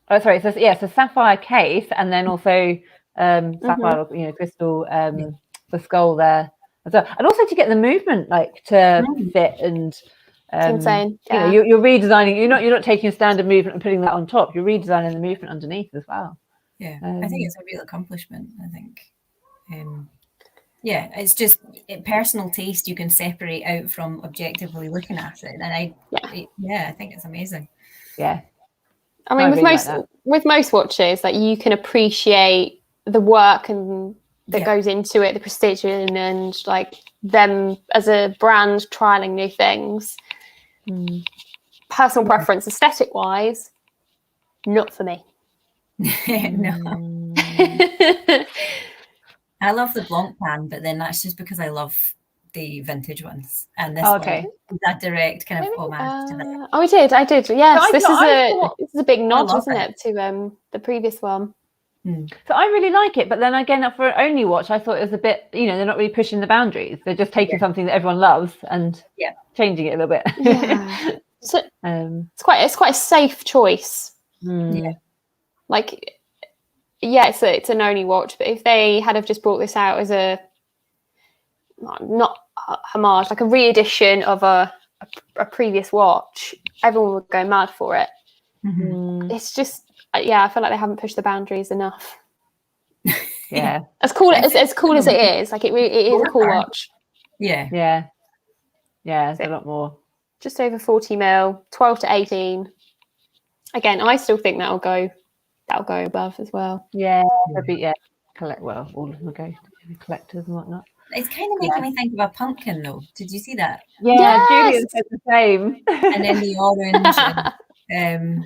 Oh, sorry. It's a sapphire case, and then also sapphire, crystal the skull there as well, and also to get the movement like to fit and. It's insane. You know, you're redesigning. You're not taking a standard movement and putting that on top. You're redesigning the movement underneath as well. Yeah, I think it's a real accomplishment. I think, yeah, it's just personal taste you can separate out from objectively looking at it, and I think it's amazing. Yeah, I mean, with really most like that. with most watches, like you can appreciate the work and that goes into it, the precision, and like them as a brand trialing new things. Personal preference, aesthetic wise, not for me. No, I love the Blanc pan, but then that's just because I love the vintage ones, and this one is a direct kind of homage to that. Oh, I did. Yes, So this is a big nod, love isn't it, to the previous one? So I really like it, but then again, for only watch, I thought it was a bit, they're not really pushing the boundaries. They're just taking something that everyone loves and changing it a little bit. Yeah. So it's quite a safe choice. Yeah. Like, it's an only watch, but if they had have just brought this out as a not a homage, like a re-edition of a previous watch, everyone would go mad for it. It's just, I feel like they haven't pushed the boundaries enough. Yeah, as cool as it is, like it is a cool watch. Yeah, it's a lot more. Just over 40 mil, 12 to 18. Again, I still think that'll go above as well. Yeah, all of them go to collectors and whatnot. It's kind of making me think of a pumpkin, though. Did you see that? Yeah, yes! Julian said the same. And then the orange. And,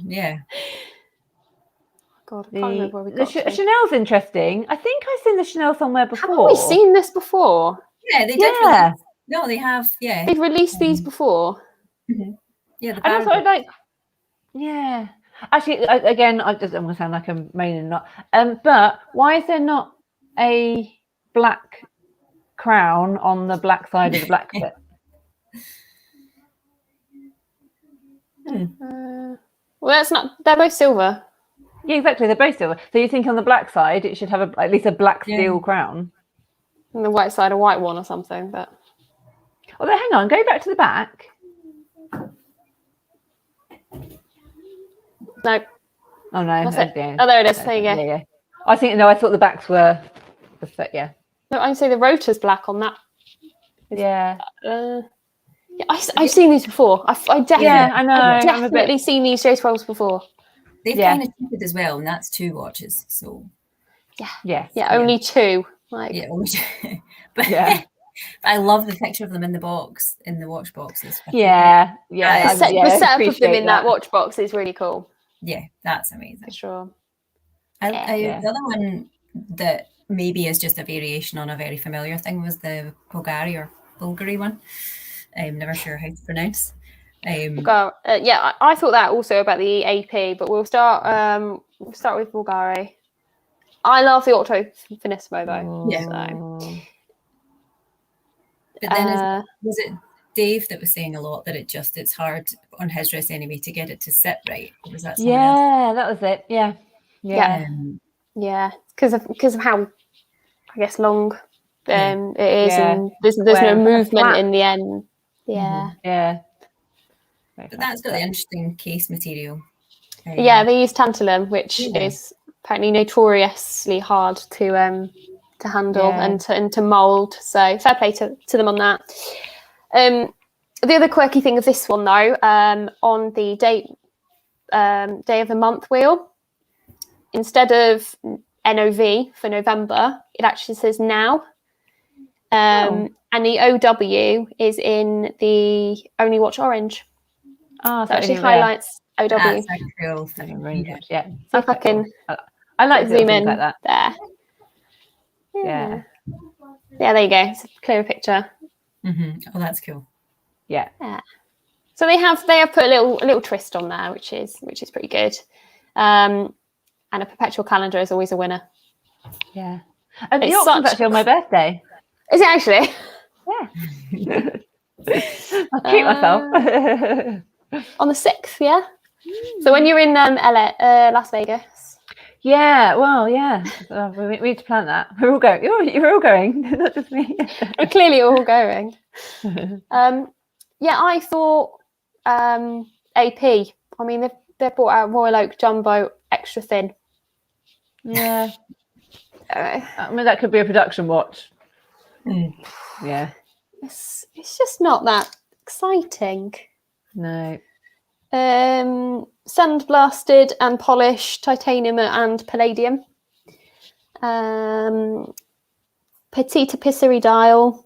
God, I can't remember where we the got to. Chanel's interesting. I think I've seen the Chanel somewhere before. Have we seen this before? Yeah, they did. Yeah. No, they have. Yeah, they've released these before. Yeah, and also I'd like. Yeah, actually, again, I'm going to sound like I'm moaning, not. But why is there not a black crown on the black side of the black bit? Well, that's not. They're both silver. Yeah, exactly. They're both silver. So you think on the black side it should have at least a black steel crown, and the white side a white one or something. But although, hang on, go back to the back. No. Oh no. That's it. Oh, there it is. There you go. Yeah. I thought the backs were. Yeah. No, I say the rotor's black on that. Yeah. I've seen these before. I definitely. Yeah, I know. I've definitely seen these J12s before. They've kind of cheated as well, and that's 2 watches. So. Yeah. Only 2. Like. Yeah, only 2. But I love the picture of them in the box, in the watch boxes. Yeah. The setup of them in that watch box is really cool. Yeah, that's amazing. For sure. The other one that maybe is just a variation on a very familiar thing was the Bulgari one. I'm never sure how to pronounce. I thought that also about the AP, but we'll start with Bulgari. I love the Octo Finissimo though. Yeah. So. But then was it Dave that was saying a lot that it's hard on his wrist anyway to get it to sit right? Or was that someone else? That was it. Yeah. Because of how, I guess, long it is, and there's no movement in the end. Yeah. Yeah. But that's got the interesting case material. They use tantalum, which is apparently notoriously hard to handle and to mold. So fair play to them on that. The other quirky thing of this one though, on the day of the month wheel, instead of NOV for November, it actually says now. And the OW is in the Only Watch orange. So it actually highlights OW. That's a cool thing. Yeah. See if I can. I like zoom things in like that. there. Yeah. Yeah, there you go. It's a clearer picture. Oh, that's cool. Yeah. So they have put a little twist on there, which is pretty good. And a perpetual calendar is always a winner. Yeah. And the It's auction's such- actually on my birthday. Is it actually? Yeah. I'll treat myself. On the 6th, yeah. So when you're in Las Vegas. Yeah, well, yeah. We need to plan that. We're all going. You're all going, not just me. We're clearly all going. Yeah, I thought AP. I mean, they've brought out Royal Oak Jumbo extra thin. Yeah. I mean, that could be a production watch. Yeah. It's just not that exciting. No. Sandblasted and polished titanium and palladium. Petit tapisserie dial.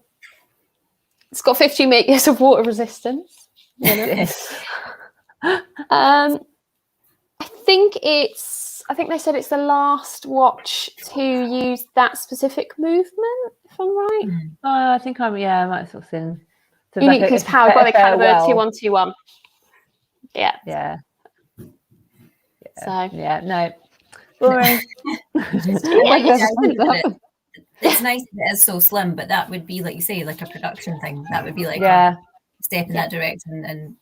It's got 50 meters of water resistance. I think they said it's the last watch to use that specific movement, if I'm right. Oh, I think I might have sort of seen. So Uniquely powered by the caliber 2121. Yeah. Yeah. So yeah, no. Boring. It's nice that it is so slim, but that would be, like you say, like a production thing. That would be like Yeah. a step in that direction. And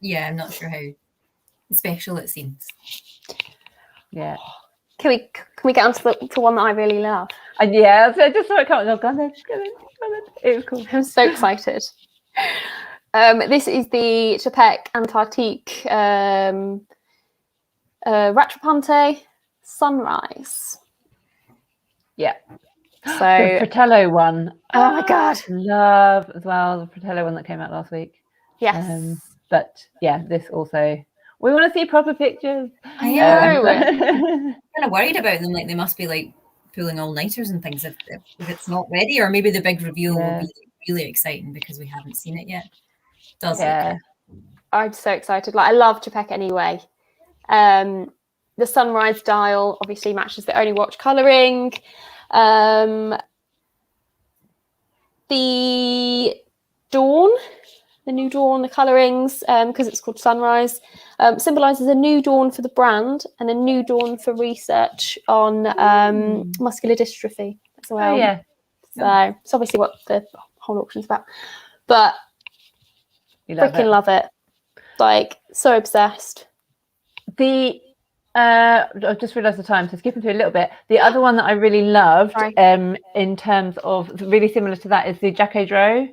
yeah, I'm not sure how special it seems. Yeah. Can we get on to one that I really love? And yeah, so I just saw it come. Oh, go on then. It was cool. I'm so excited. This is the Chapek Antarctique Rattrapante Sunrise. Yeah. So The Fratello one. Oh my God. Love as well the Fratello one that came out last week. yes. But yeah, this also. We want to see proper pictures. I know. Um, I'm kind of worried about them. Like they must be like pulling all-nighters and things if it's not ready, or maybe the big reveal will be really exciting because we haven't seen it yet. Does it? I'm so excited. Like I love Chapek anyway. The sunrise dial obviously matches the only watch colouring. The dawn, the new dawn, the colourings, because it's called sunrise, symbolises a new dawn for the brand and a new dawn for research on muscular dystrophy as well. Oh, yeah. So it's obviously what the whole auction's about. But freaking love it. Like, so obsessed. I've just realised the time, so skipping through a little bit. The other one that I really loved, in terms of really similar to that, is the Jacques Dreux.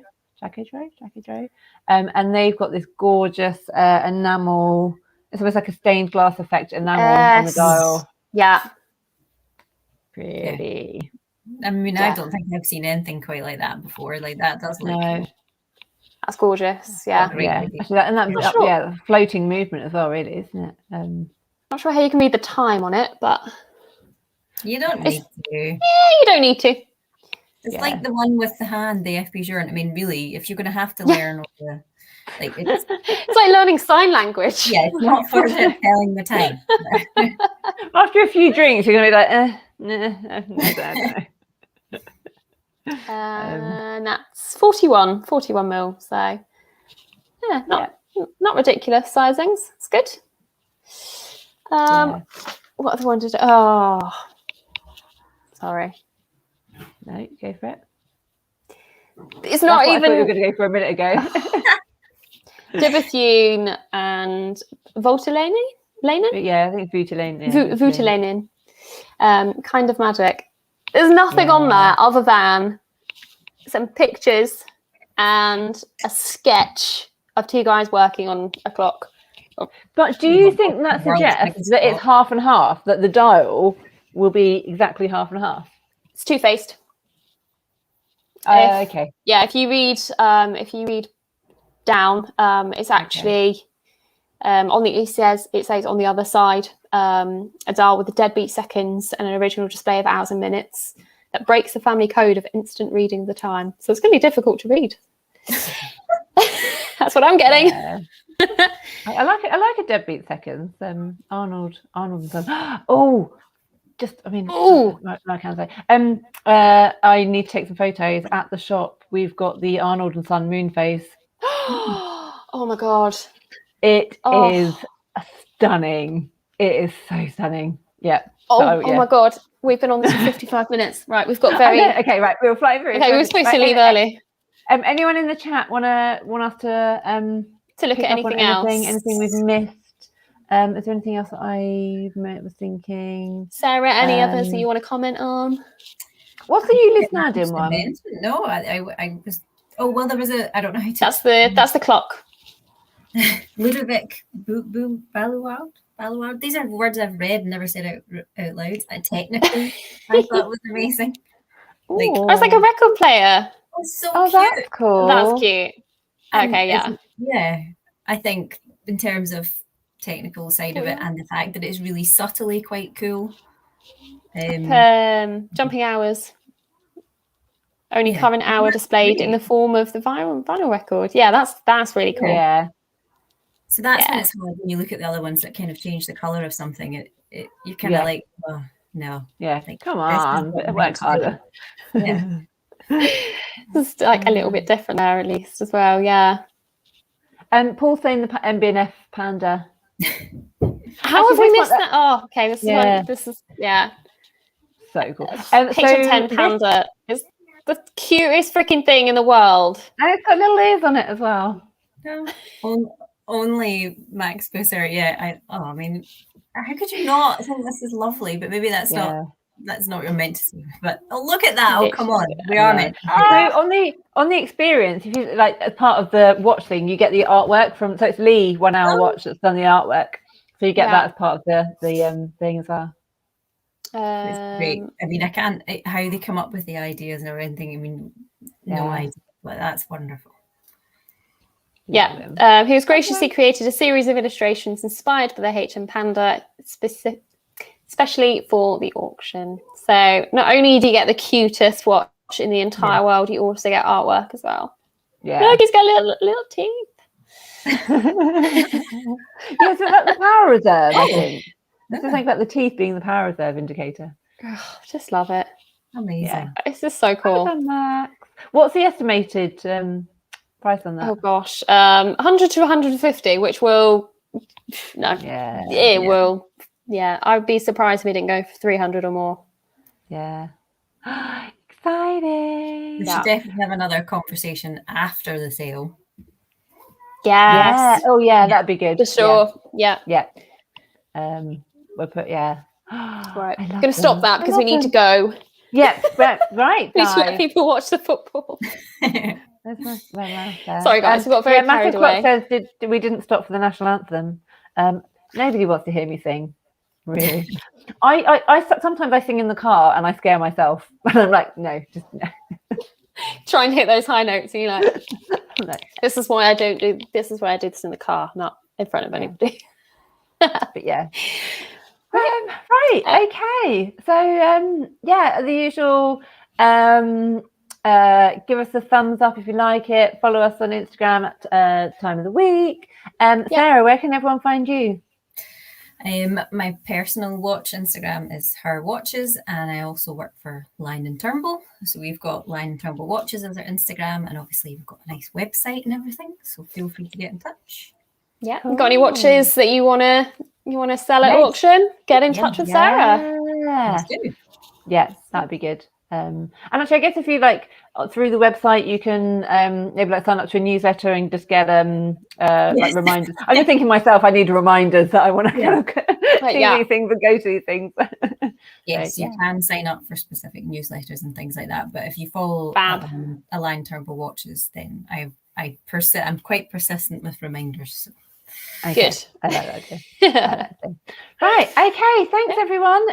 And they've got this gorgeous enamel. It's almost like a stained glass effect enamel on the dial. Yeah. Pretty. I mean, I don't think I've seen anything quite like that before. Like that does look cool. That's gorgeous. Yeah. Yeah. Actually, and that's floating movement as well, really, isn't it? Not sure how you can read the time on it, but you don't need to. Yeah, you don't need to. It's like the one with the hand, the FP Journal. I mean, really, if you're going to have to learn all the, like, it's like learning sign language. Yeah, it's not for telling the time. After a few drinks, you're going to be like, And that's 41 mil. So yeah, not ridiculous sizings. It's good. What other one did? Oh, sorry. No, go for it. It's not even. I thought you were going to go for a minute ago. De Bethune and Voltalainen? Yeah, I think it's Voutilanen. Voutilanen. Kind of magic. There's nothing on there other than some pictures and a sketch of two guys working on a clock. But do you think that suggests that it's half and half, that the dial will be exactly half and half? It's two-faced. Okay. Yeah, if you read down, it's actually on the it says on the other side a dial with the deadbeat seconds and an original display of hours and minutes that breaks the family code of instant reading of the time. So it's going to be difficult to read. That's what I'm getting. Yeah. I like it. I like a deadbeat seconds. Arnold and Son. Oh, Ooh. I can say. I need to take some photos at the shop. We've got the Arnold and Son moon phase. Oh my god! It is stunning. It is so stunning. Yeah. Oh my god! We've been on this for 55 minutes. Right, we've got Okay, right. We were flying through. Okay, we were supposed to leave early. Anyone in the chat want us to look at anything else? Anything we've missed? Is there anything else that I was thinking? Sarah, any others that you want to comment on? What's the Ulyss Nadim one? No, I was. Oh well, there was a. I don't know how to. That's the clock. Ludovic Baluard. These are words I've read and never said out loud. Technically, I thought was amazing. Like, it's like a record player. It's so cute. That's cool. That's cute. Okay, yeah. Yeah, I think in terms of technical side of it and the fact that it's really subtly quite cool. Jumping hours. Only current hour displayed in the form of the vinyl record. Yeah, that's really cool. Yeah. So that's when it's hard when you look at the other ones that kind of change the color of something. You kind of like, oh no. Yeah. Like, come on, work harder. Yeah. It's like a little bit different there at least as well. Yeah. Paul saying the MBNF Panda. How have we missed that? Oh, okay. This is so cool. HM10 Panda is the cutest freaking thing in the world. And it's got little ears on it as well. Only Max Busser. Yeah. I mean, how could you not think this is lovely? But maybe that's not what you're meant to see. But look at that! Oh, come on, we are meant. So on the experience, if you like, as part of the watch thing, you get the artwork from. So it's Lee 1 Hour Watch that's done the artwork. So you get that as part of the thing as well. It's great. I mean, I can't how they come up with the ideas or anything. I mean, no idea, but that's wonderful. Yeah, he was graciously created a series of illustrations inspired by the HM Panda, especially for the auction. So not only do you get the cutest watch in the entire world, you also get artwork as well. Yeah, look, he's got little teeth. Yeah, so that's the power reserve, I think. Let's just think about the teeth being the power reserve indicator. Oh, just love it. Amazing. Yeah. It's just so cool. What's the estimated price on that? Oh gosh, 100 to 150, which will will. Yeah, I'd be surprised if we didn't go for 300 or more. Yeah. Exciting. We should definitely have another conversation after the sale. Yes. Yeah. Oh yeah, that'd be good. For sure. Yeah. We'll put Right. I'm going to stop that because we need to go. Yeah. Right. We should let people watch the football. Sorry guys, we got very carried away. Says we didn't stop for the national anthem. Nobody wants to hear me sing. Really. I sometimes I sing in the car and I scare myself. And I'm like, no, just no. Try and hit those high notes and you're like, no. This is why I do this in the car, not in front of anybody. But yeah. Right, okay. So the usual give us a thumbs up if you like it. Follow us on Instagram at Time of the Week. Sarah, where can everyone find you? My personal watch Instagram is Her Watches, and I also work for Lion & Turnbull. So we've got Lion & Turnbull Watches as our Instagram, and obviously we've got a nice website and everything. So feel free to get in touch. Yeah, cool. Got any watches that you wanna sell at auction? Get in touch with Sarah. Yeah, that'd be good. And actually, I guess if you like through the website, you can maybe like sign up to a newsletter and just get like reminders. I'm just thinking myself, I need reminders that I want to kind of see these things and go to these things. Yes, you can sign up for specific newsletters and things like that. But if you follow Lion Turnbull Watches, then I'm quite persistent with reminders. So. Okay. Good. I like that too. Right. Okay. Thanks, everyone.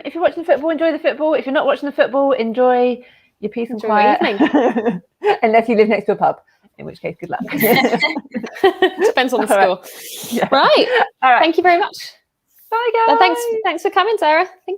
If you're watching the football, enjoy the football. If you're not watching the football, enjoy your peace and quiet. Unless you live next to a pub, in which case, good luck. Depends on the score. Right. Yeah. Right. All right. Thank you very much. Bye, guys. Thanks for coming, Sarah.